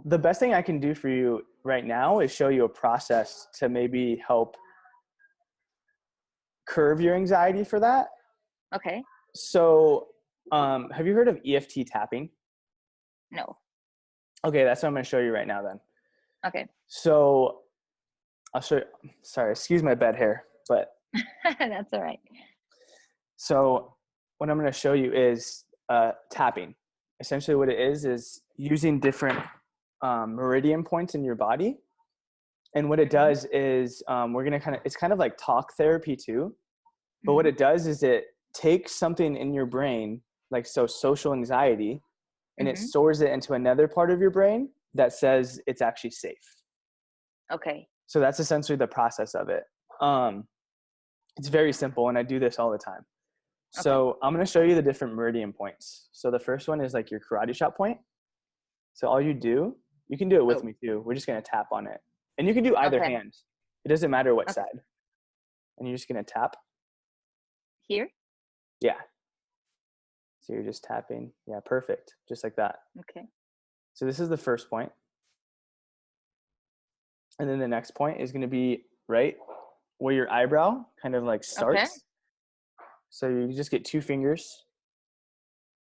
the best thing I can do for you right now is show you a process to maybe help curb your anxiety for that. Okay. So, have you heard of EFT tapping? No. Okay, that's what I'm going to show you right now then. Okay. So, I'll show you. Sorry, excuse my bed hair, but That's all right. so what I'm going to show you is tapping. Essentially, what it is using different meridian points in your body. And what it does is we're going to it's kind of like talk therapy too. But what it does is it takes something in your brain, like social anxiety, and it stores it into another part of your brain that says it's actually safe. Okay. So that's essentially the process of it. It's very simple, and I do this all the time. Okay. So I'm going to show you the different meridian points. So the first one is like your karate chop point. So all you can do it with me too. We're just going to tap on it. And you can do either hand. It doesn't matter what side. And you're just going to tap. Here? Yeah. So you're just tapping. Yeah, perfect. Just like that. Okay. So this is the first point. And then the next point is going to be right where your eyebrow kind of like starts. Okay. So you just get 2 fingers.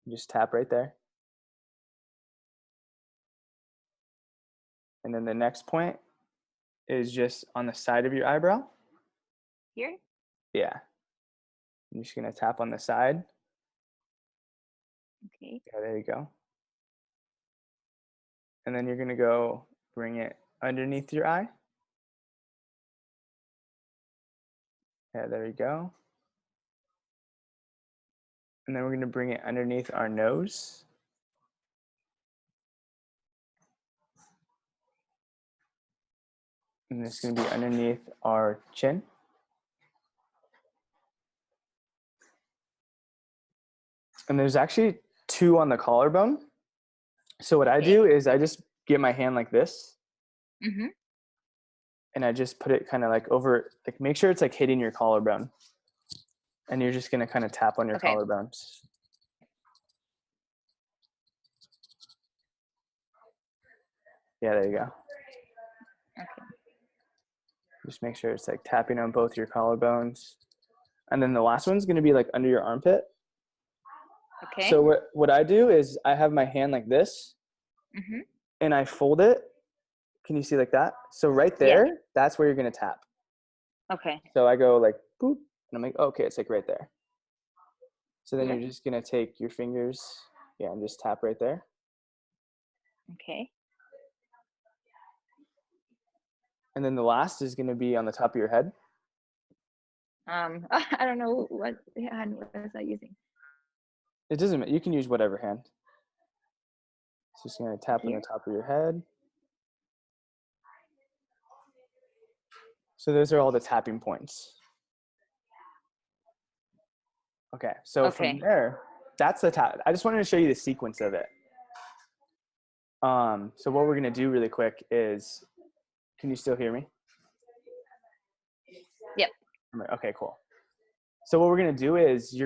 You just tap right there. And then the next point is just on the side of your eyebrow. Here? Yeah. I'm just going to tap on the side. Okay. Yeah, there you go. And then you're going to go bring it underneath your eye. Yeah, there you go. And then we're going to bring it underneath our nose. And it's going to be underneath our chin. And there's actually 2 on the collarbone. So what I do is I just get my hand like this. And I just put it kind of like over, like make sure it's like hitting your collarbone. And you're just going to kind of tap on your collarbones. Yeah, there you go. Okay. Just make sure it's like tapping on both your collarbones. And then the last one's going to be like under your armpit. Okay. So what I do is I have my hand like this. And I fold it. Can you see like that? So right there, that's where you're going to tap. Okay. So I go like boop. And I'm like, okay, it's like right there. So then you're just going to take your fingers. Yeah, and just tap right there. Okay. And then the last is going to be on the top of your head. I don't know what hand was I using. It doesn't matter. You can use whatever hand. So just going to tap on the top of your head. So those are all the tapping points. Okay, so from there, that's the tap. I just wanted to show you the sequence of it. So what we're going to do really quick is, can you still hear me? Yep. Okay, cool. So what we're going to do is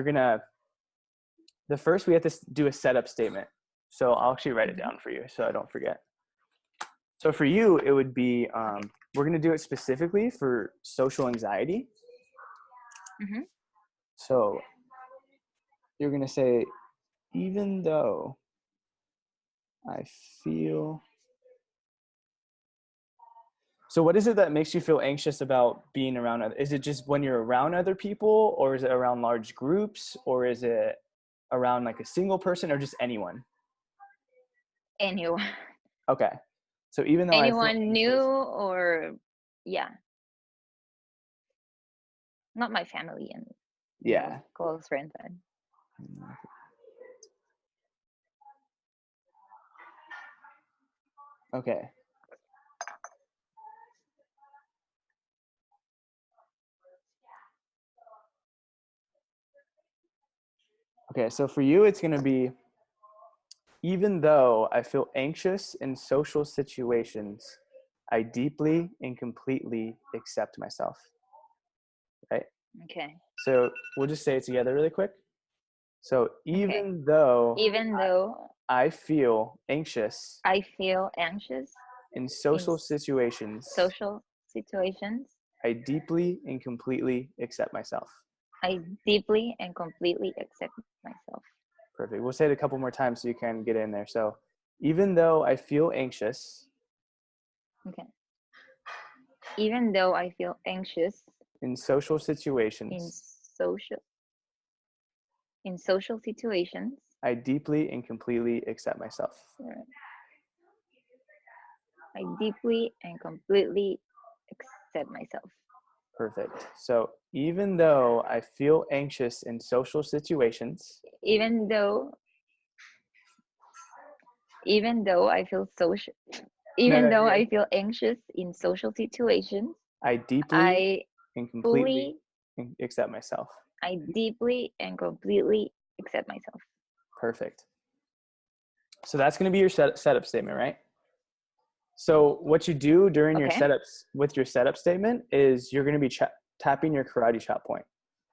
first we have to do a setup statement. So I'll actually write it down for you so I don't forget. So for you, it would be, we're going to do it specifically for social anxiety. So you're going to say, even though I feel. So what is it that makes you feel anxious about being around other? Is it just when you're around other people, or is it around large groups, or is it around like a single person, or just anyone? Anyone. Okay. So even though anyone new or not my family and close friends. Okay. Okay, so for you, it's going to be, even though I feel anxious in social situations, I deeply and completely accept myself. Right? Okay. So we'll just say it together really quick. So even though I feel anxious I feel anxious in in social situations. social situations. I deeply and completely accept myself. I deeply and completely accept myself. Perfect. We'll say it a couple more times so you can get in there. So even though I feel anxious Okay. Even though I feel anxious in social in situations, social situations, I deeply and completely accept myself. I deeply and completely accept myself. Perfect. So even though I feel anxious in social situations, Even though I feel social no, even no, though you're I good. feel anxious in social situations, I deeply I and completely fully accept myself. I deeply and completely accept myself. Perfect. So that's going to be your setup statement, right? So what you do during your Okay. setups with your setup statement is you're going to be tapping your karate chop point.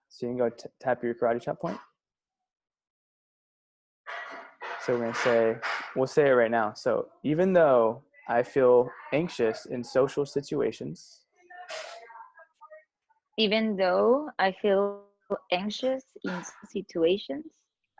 So you can go tap your karate chop point. So we're going to say, we'll say it right now. So even though I feel anxious in social situations, Even though I feel anxious in situations,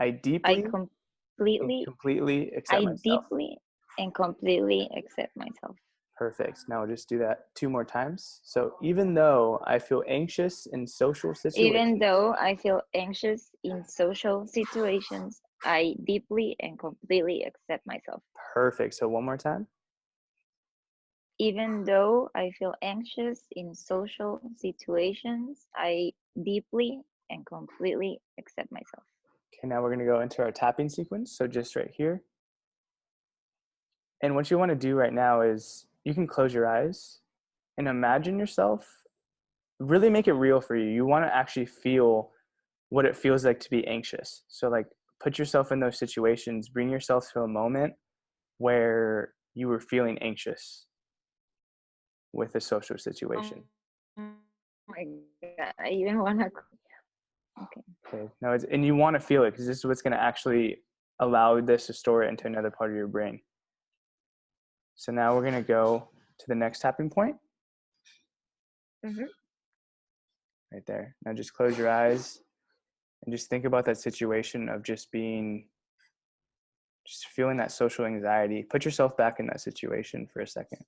I I deeply and completely completely accept I myself. deeply and completely accept myself. Perfect. Now we'll just do that 2 more times. So even though I feel anxious in social Even situations, though I feel anxious in social situations, I deeply and completely accept myself. perfect. So one more time. Even though I feel anxious in social situations, I deeply and completely accept myself. Okay, now we're going to go into our tapping sequence. So just right here. And what you want to do right now is you can close your eyes and imagine yourself, really make it real for you. You want to actually feel what it feels like to be anxious. So like put yourself in those situations, bring yourself to a moment where you were feeling anxious with a social situation. Oh my god, I even wanna. Okay. Okay. No, and you want to feel it because this is what's going to actually allow this to store it into another part of your brain. So now we're going to go to the next tapping point. Mm-hmm. Right there. Now just close your eyes and just think about that situation of just feeling that social anxiety. Put yourself back in that situation for a second.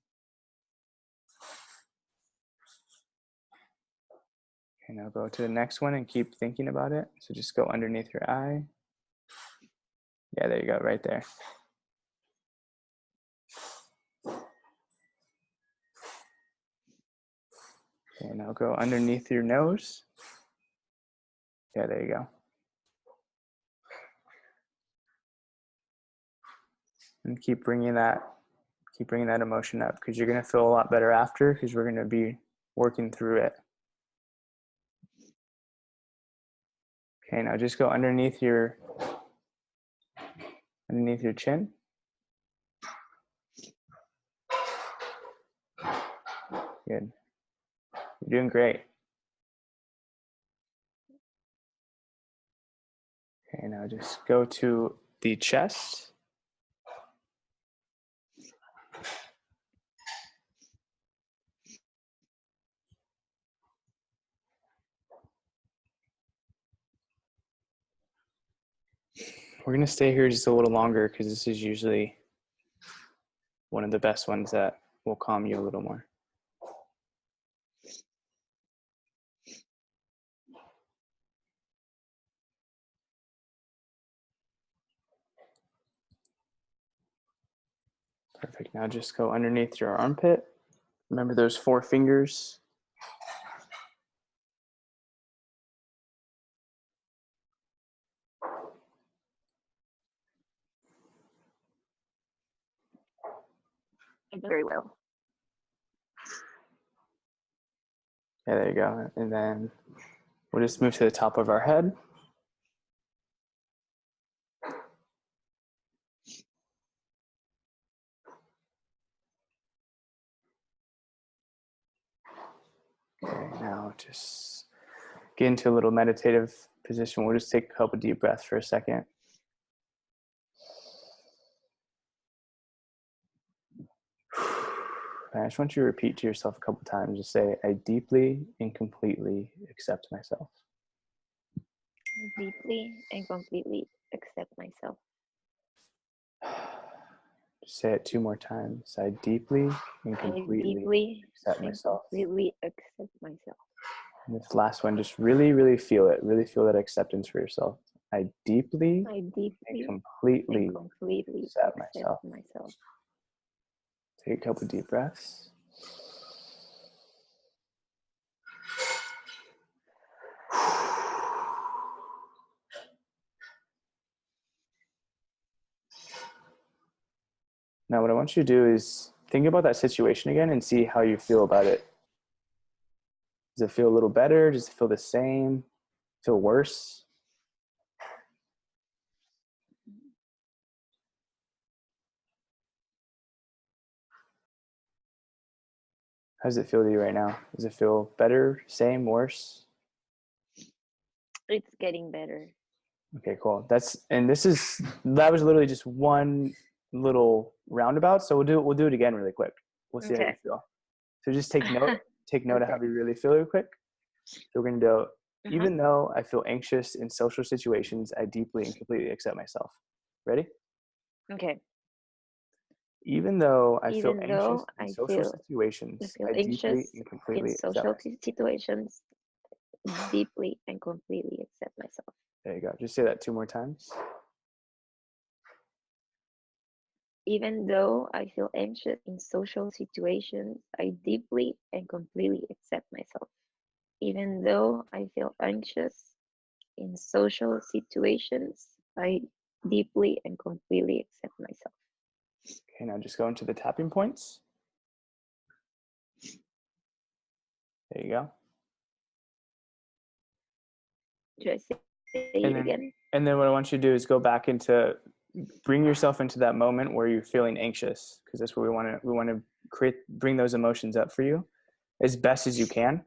Okay, now go to the next one and keep thinking about it. So just go underneath your eye. Yeah, there you go, right there. Okay, now go underneath your nose. Yeah, there you go. And keep bringing that emotion up because you're going to feel a lot better after because we're going to be working through it. Okay, now just go underneath your chin. Good. You're doing great. Okay, now just go to the chest. We're going to stay here just a little longer because this is usually one of the best ones that will calm you a little more. Perfect. Now just go underneath your armpit. Remember those 4 fingers. Very well. Yeah, there you go. And then we'll just move to the top of our head. Okay, now just get into a little meditative position. We'll just take a couple deep breaths for a second. I just want you to repeat to yourself a couple times. Just say, I deeply and completely accept myself. Deeply and completely accept myself. Just say it 2 more times. I deeply and completely accept myself. Completely accept myself. And this last one, just really, really feel it. Really feel that acceptance for yourself. I deeply and completely accept myself. Take a couple deep breaths. Now, what I want you to do is think about that situation again and see how you feel about it. Does it feel a little better? Does it feel the same? Feel worse? How does it feel to you right now? Does it feel better, same, worse? It's getting better. Okay, cool. That was literally just one little roundabout. So we'll do it again really quick. We'll see how you feel. So just take note of how you really feel real quick. So we're gonna do, even though I feel anxious in social situations, I deeply and completely accept myself. Ready? Okay. Even though I feel anxious in social situations, I deeply and completely accept myself. Deeply and completely accept myself. There you go. Just say that 2 more times. Even though I feel anxious in social situations, I deeply and completely accept myself. Even though I feel anxious in social situations, I deeply and completely accept myself. Okay, now just go into the tapping points. There you go. Should I say it again? And then what I want you to do is go back into, bring yourself into that moment where you're feeling anxious, because that's what we want to bring those emotions up for you as best as you can.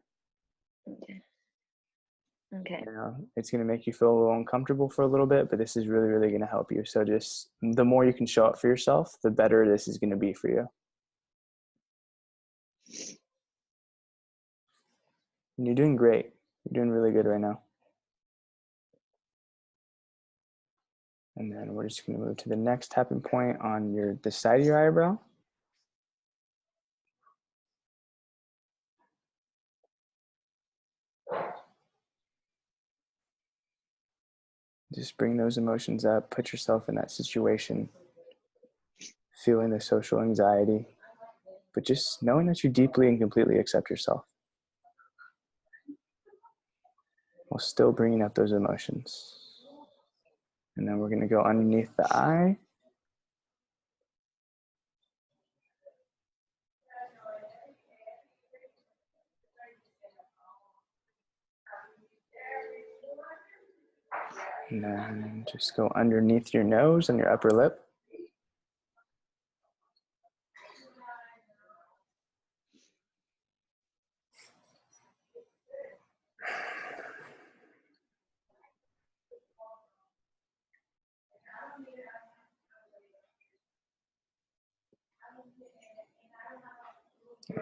Okay. You know, it's going to make you feel a little uncomfortable for a little bit, but this is really, really going to help you. So just the more you can show up for yourself, the better this is going to be for you. And you're doing great. You're doing really good right now. And then we're just going to move to the next tapping point on the side of your eyebrow. Just bring those emotions up, put yourself in that situation, feeling the social anxiety, but just knowing that you deeply and completely accept yourself, while still bringing up those emotions. And then we're going to go underneath the eye. And then just go underneath your nose and your upper lip.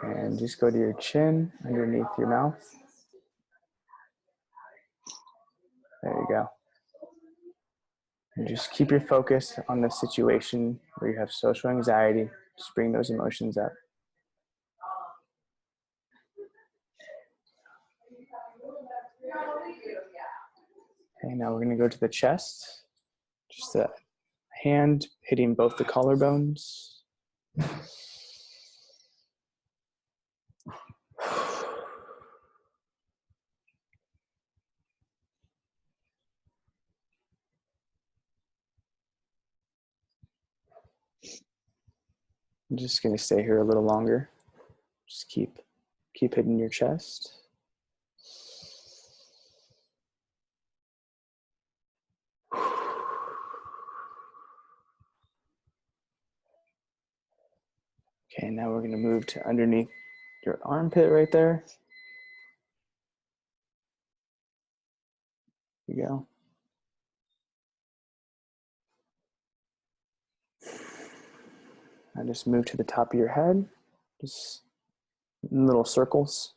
And just go to your chin, underneath your mouth. There you go. And just keep your focus on the situation where you have social anxiety. Just bring those emotions up. Okay, now we're going to go to the chest. Just a hand hitting both the collarbones. I'm just going to stay here a little longer. Just keep hitting your chest. Okay, now we're going to move to underneath your armpit right there. There you go. Now just move to the top of your head. just in little circles.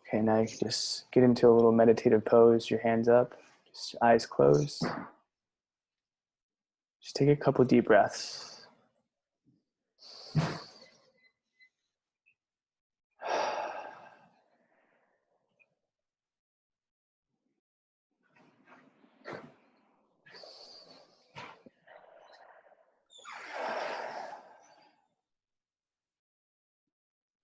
Okay, now you can just get into a little meditative pose, your hands up, just eyes closed. Just take a couple deep breaths.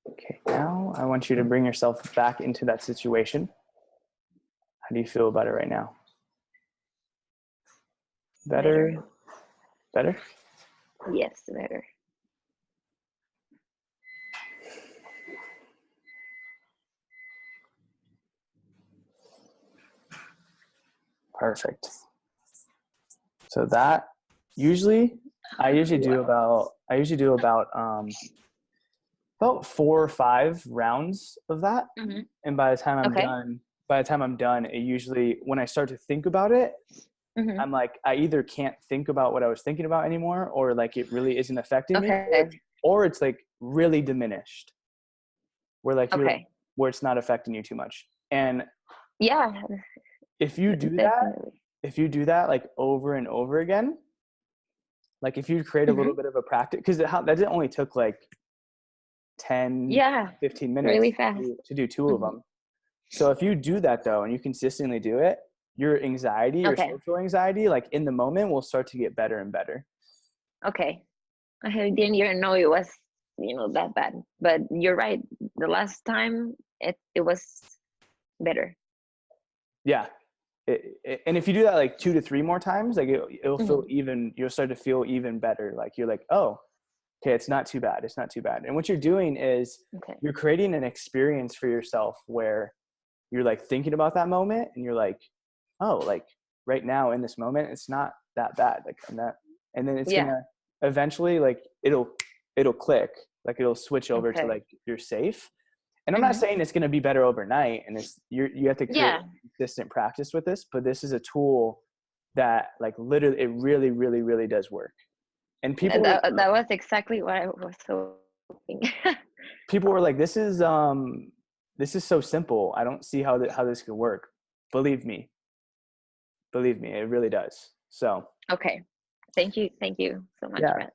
Okay, now I want you to bring yourself back into that situation. How do you feel about it right now? Better? Better? Yes, better. Perfect. So that I usually do about 4 or 5 rounds of that. Mm-hmm. And by the time Okay. I'm done, it usually, when I start to think about it, Mm-hmm. I'm like, I either can't think about what I was thinking about anymore, or like it really isn't affecting me, Okay. or it's like really diminished, where like Okay. where it's not affecting you too much. And Yeah, if you do that like over and over again, like if you create a Mm-hmm. little bit of a practice, because that only took like 10, Yeah, 15 minutes really fast. to do 2 of Mm-hmm. them. So if you do that though, and you consistently do it, your anxiety, your Okay. social anxiety, like in the moment, will start to get better and better. Okay. I didn't even know it was, that bad. But you're right. The last time it was better. Yeah. And if you do that like 2 to 3 more times, like it'll feel Mm-hmm. you'll start to feel even better. Like you're like, oh, okay, it's not too bad. It's not too bad. And what you're doing is Okay. you're creating an experience for yourself where you're like thinking about that moment and you're like, oh, like right now in this moment, it's not that bad. Like I'm not, and then it's Yeah. gonna eventually like it'll click, like it'll switch over to Okay. like you're safe. And I'm not Mm-hmm. saying it's gonna be better overnight, and you have to create Yeah. consistent practice with this, but this is a tool that like literally it really, really, really does work. And That was exactly what I was hoping. people were like, this is so simple. I don't see how this could work. Believe me, it really does. So Okay. Thank you. Thank you so much, yeah, Brett.